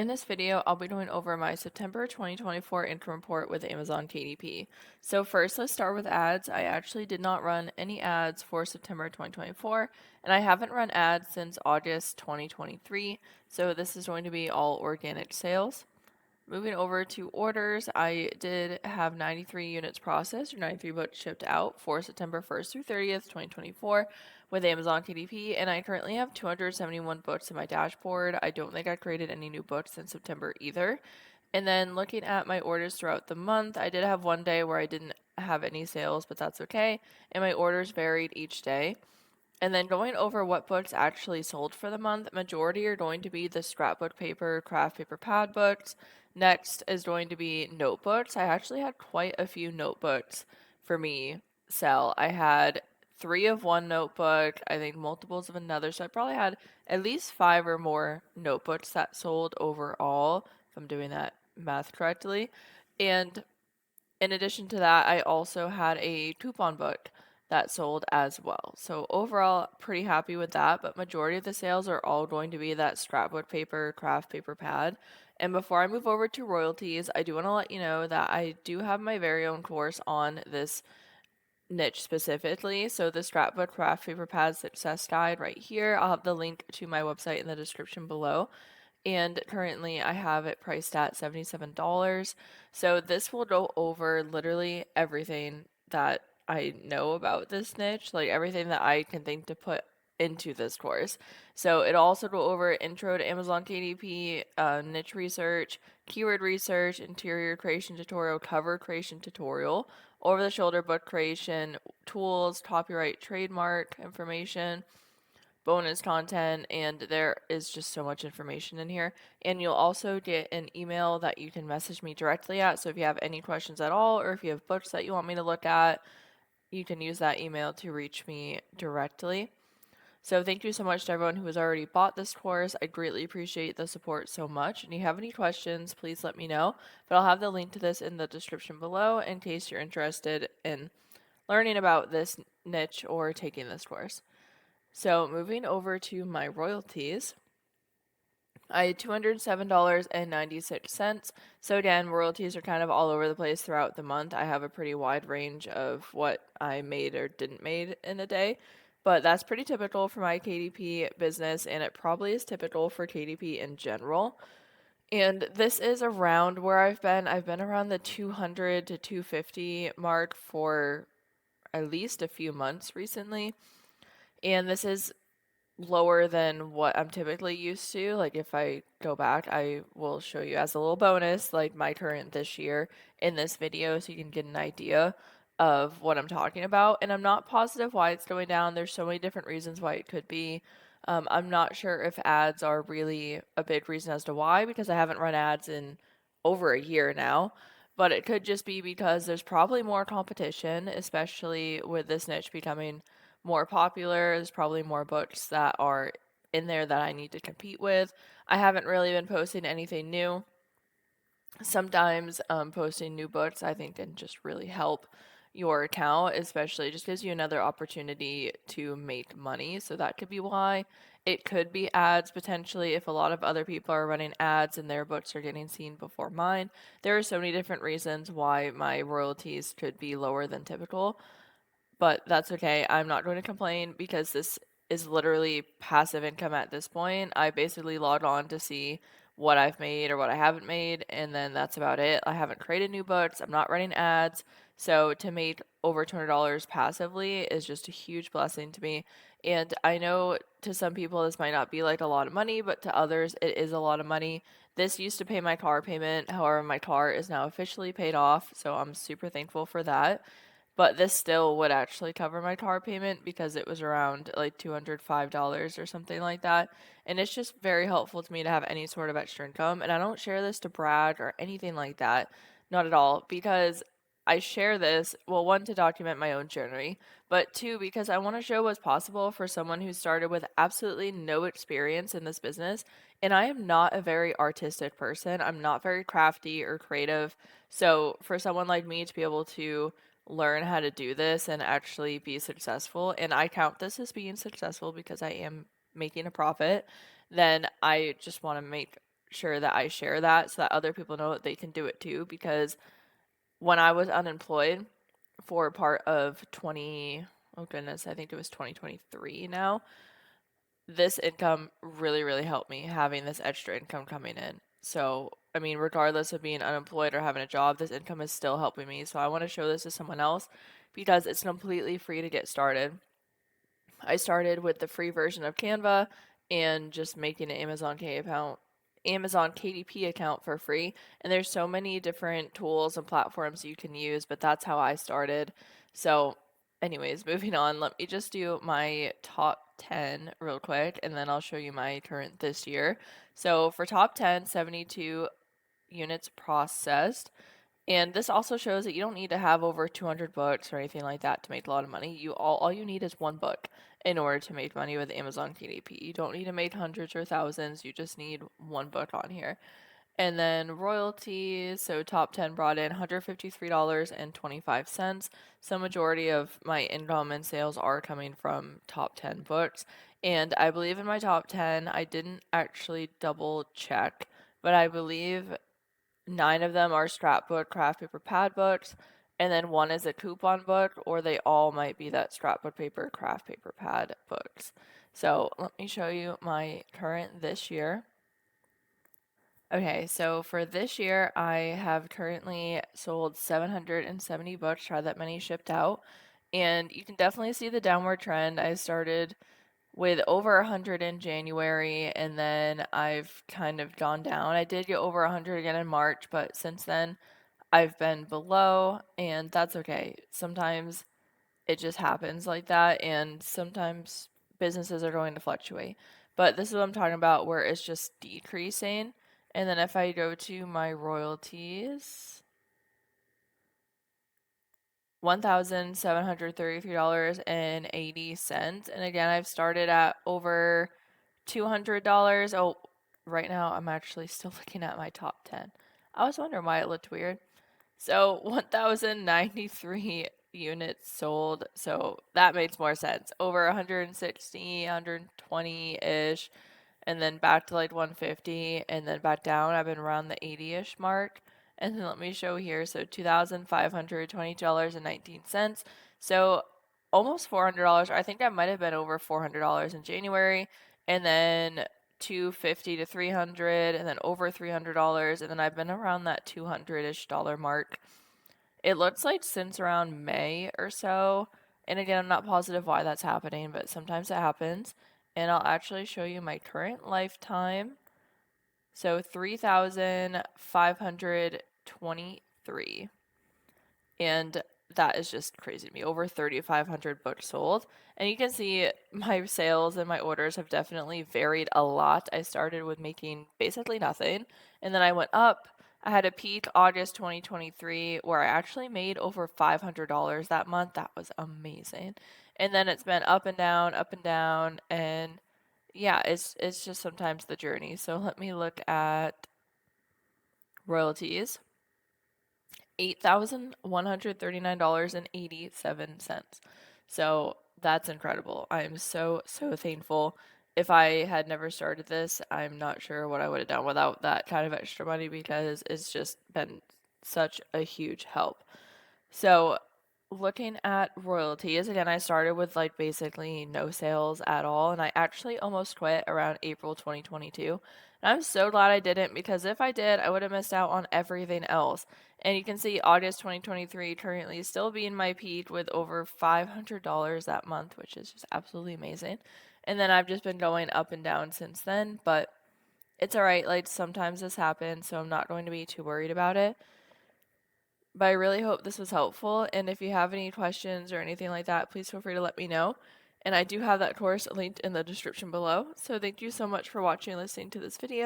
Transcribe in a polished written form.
In this video, I'll be going over my September 2024 income report with Amazon KDP. So first, let's start with ads. I actually did not run any ads for September 2024, and I haven't run ads since August 2023. So this is going to be all organic sales. Moving over to orders, I did have 93 units processed or 93 books shipped out for September 1st through 30th, 2024 with Amazon KDP, and I currently have 271 books in my dashboard. I don't think I created any new books in September either. And then looking at my orders throughout the month, I did have one day where I didn't have any sales, but that's okay. And my orders varied each day. And then going over what books actually sold for the month, majority are going to be the scrapbook paper, craft paper pad books. Next is going to be notebooks. I actually had quite a few notebooks for me sell. I had 3 of one notebook, I think multiples of another. So I probably had at least 5 or more notebooks that sold overall, if I'm doing that math correctly. And in addition to that, I also had a coupon book that sold as well. So overall, pretty happy with that, but majority of the sales are all going to be that scrapbook paper, craft paper pad. And before I move over to royalties, I do want to let you know that I do have my very own course on this niche specifically. So the scrapbook craft paper pad success guide right here. I'll have the link to my website in the description below. And currently I have it priced at $77. So this will go over literally everything that I know about this niche, like everything that I can think to put into this course. So it'll also go over intro to Amazon KDP, niche research, keyword research, interior creation tutorial, cover creation tutorial, over the shoulder book creation, tools, copyright, trademark information, bonus content, and there is just so much information in here. And you'll also get an email that you can message me directly at. So if you have any questions at all, or if you have books that you want me to look at, you can use that email to reach me directly. So thank you so much to everyone who has already bought this course. I greatly appreciate the support so much. And if you have any questions, please let me know. But I'll have the link to this in the description below in case you're interested in learning about this niche or taking this course. So moving over to my royalties, I had $207.96. So again, royalties are kind of all over the place throughout the month. I have a pretty wide range of what I made or didn't made in a day, but that's pretty typical for my KDP business, and it probably is typical for KDP in general. And this is around where I've been. I've been around the 200 to 250 mark for at least a few months recently. And this is lower than what I'm typically used to. Like if I go back, I will show you as a little bonus, like my current this year in this video so you can get an idea of what I'm talking about. And I'm not positive why it's going down. There's so many different reasons why it could be. I'm not sure if ads are really a big reason as to why, because I haven't run ads in over a year now. But it could just be because there's probably more competition, especially with this niche becoming more popular. There's probably more books that are in there that I need to compete with. I haven't really been posting anything new. Sometimes posting new books I think can just really help your account, especially just gives you another opportunity to make money. So that could be why. It could be ads potentially if a lot of other people are running ads and their books are getting seen before mine. There are so many different reasons why my royalties could be lower than typical, but that's okay. I'm not going to complain because this is literally passive income at this point. I basically log on to see what I've made or what I haven't made, and then that's about it. I haven't created new books, I'm not running ads. So to make over $200 passively is just a huge blessing to me. And I know to some people this might not be like a lot of money, but to others it is a lot of money. This used to pay my car payment. However, my car is now officially paid off, so I'm super thankful for that. But this still would actually cover my car payment because it was around like $205 or something like that. And it's just very helpful to me to have any sort of extra income. And I don't share this to brag or anything like that. Not at all. Because I share this, well, one, to document my own journey, but two, because I want to show what's possible for someone who started with absolutely no experience in this business. And I am not a very artistic person. I'm not very crafty or creative. So for someone like me to be able to learn how to do this and actually be successful, and I count this as being successful because I am making a profit, then I just want to make sure that I share that so that other people know that they can do it too. Because when I was unemployed for part of oh goodness, I think it was 2023 now, this income really, really helped me having this extra income coming in. So, I mean, regardless of being unemployed or having a job, this income is still helping me. So I want to show this to someone else because it's completely free to get started. I started with the free version of Canva and just making an Amazon KDP account for free. And there's so many different tools and platforms you can use, but that's how I started. So, anyways, moving on, let me just do my top 10 real quick and then I'll show you my current this year. So, for top 10, 72 units processed. And this also shows that you don't need to have over 200 books or anything like that to make a lot of money. All you need is one book in order to make money with Amazon KDP. You don't need to make hundreds or thousands. You just need one book on here. And then royalties, so top 10 brought in $153.25. So majority of my income and sales are coming from top 10 books. And I believe in my top 10, I didn't actually double check, but I believe 9 of them are scrapbook craft paper pad books, and then one is a coupon book, or they all might be that scrapbook paper craft paper pad books. So let me show you my current this year. Okay, so for this year, I have currently sold 770 books, tried that many shipped out, and you can definitely see the downward trend. I started with over 100 in January, and then I've kind of gone down. I did get over 100 again in March, but since then I've been below, and that's okay. Sometimes it just happens like that, and sometimes businesses are going to fluctuate. But this is what I'm talking about, where it's just decreasing. And then if I go to my royalties, $1,733.80. And again, I've started at over $200. Oh, right now I'm actually still looking at my top 10. I was wondering why it looked weird. So 1,093 units sold. So that makes more sense. Over 160, 120-ish, and then back to like 150, and then back down. I've been around the 80-ish mark. And then let me show here. So $2,522.19. So almost $400. I think I might have been over $400 in January, and then 250 to 300, and then over $300, and then I've been around that 200-ish dollar mark. It looks like since around May or so. And again, I'm not positive why that's happening, but sometimes it happens. And I'll actually show you my current lifetime. So 3,523. And that is just crazy to me. Over 3,500 books sold. And you can see my sales and my orders have definitely varied a lot. I started with making basically nothing, and then I went up. I had a peak August 2023 where I actually made over $500 that month. That was amazing. And then it's been up and down, and yeah, it's just sometimes the journey. So let me look at royalties. $8,139.87. So that's incredible. I am so, so thankful. If I had never started this, I'm not sure what I would have done without that kind of extra money because it's just been such a huge help. So, looking at royalties, again, I started with like basically no sales at all, and I actually almost quit around April 2022. And I'm so glad I didn't because if I did, I would have missed out on everything else. And you can see August 2023 currently still being my peak with over $500 that month, which is just absolutely amazing. And then I've just been going up and down since then, but it's all right. Like sometimes this happens, so I'm not going to be too worried about it. But I really hope this was helpful. And if you have any questions or anything like that, please feel free to let me know. And I do have that course linked in the description below. So thank you so much for watching and listening to this video.